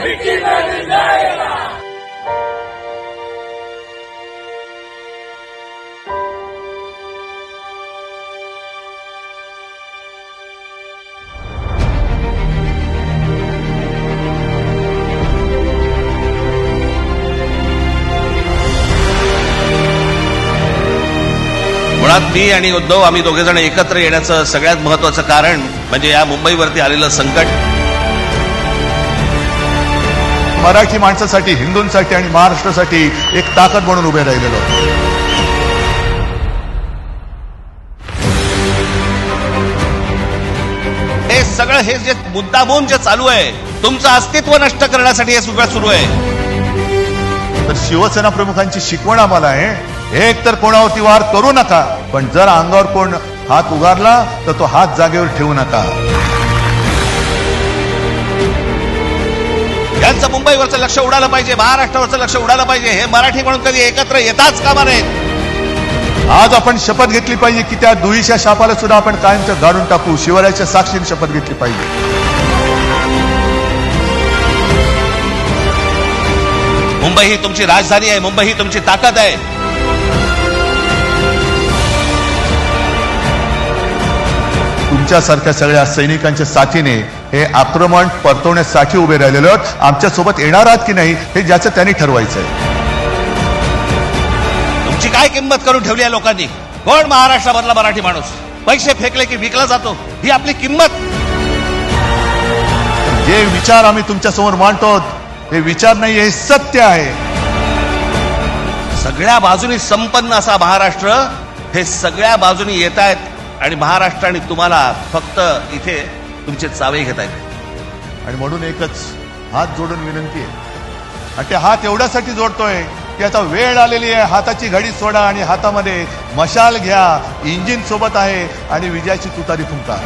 मुळात मी आणि उद्धव आम्ही दोघेजण एकत्र येण्याचं सगळ्यात महत्वाचं कारण म्हणजे या मुंबईवरती आलेलं संकट. मराठी माणसासाठी, हिंदूंसाठी आणि महाराष्ट्रासाठी एक ताकद म्हणून उभे राहिलेलो. हे सगळं हे जे मुद्दामून जे चालू आहे तुमचं अस्तित्व नष्ट करण्यासाठी हे सगळं सुरू आहे. तर शिवसेना प्रमुखांची शिकवण आम्हाला आहे, एक तर कोणावरती वार करू नका, पण जर अंगावर कोण हात उगारला तर तो हात जागेवर ठेवू नका. यांचं मुंबईवरचं लक्ष उडालं पाहिजे, महाराष्ट्रावरचं लक्ष उडालं पाहिजे. हे मराठी म्हणून कधी एकत्र येताच कामा नयेत. आज आपण शपथ घेतली पाहिजे की त्या दुईच्या शापाला सुद्धा आपण कायमचं गाडून टाकू. शिवरायाच्या साक्षीने शपथ घेतली पाहिजे. मुंबई ही तुमची राजधानी आहे, मुंबई ही तुमची ताकद आहे. तुमच्यासारख्या सगळ्या सैनिकांच्या साथीने हे आक्रमण परतवण्यासाठी उभे राहिलेलो आहोत. आमच्यासोबत येणार आहात की नाही हे ज्याचं त्यांनी ठरवायचं आहे. तुमची काय किंमत करून ठेवली आहे लोकांनी? कोण महाराष्ट्रामधला मराठी माणूस पैसे फेकले की विकला जातो, ही आपली किंमत. जे विचार आम्ही तुमच्यासमोर मांडतो हे विचार नाही, हे सत्य आहे. सगळ्या बाजूनी संपन्न असा महाराष्ट्र हे सगळ्या बाजूनी येत आहेत आणि महाराष्ट्राने तुम्हाला फक्त इथे तुमचे चावे घेत आहेत. आणि म्हणून एकच हात जोडून विनंती आहे, आणि ते हात एवढ्यासाठी जोडतोय की आता वेळ आलेली आहे. हाताची घडी सोडा आणि हातामध्ये मशाल घ्या. इंजिन सोबत आहे आणि विजयाची तुतारी फुंका.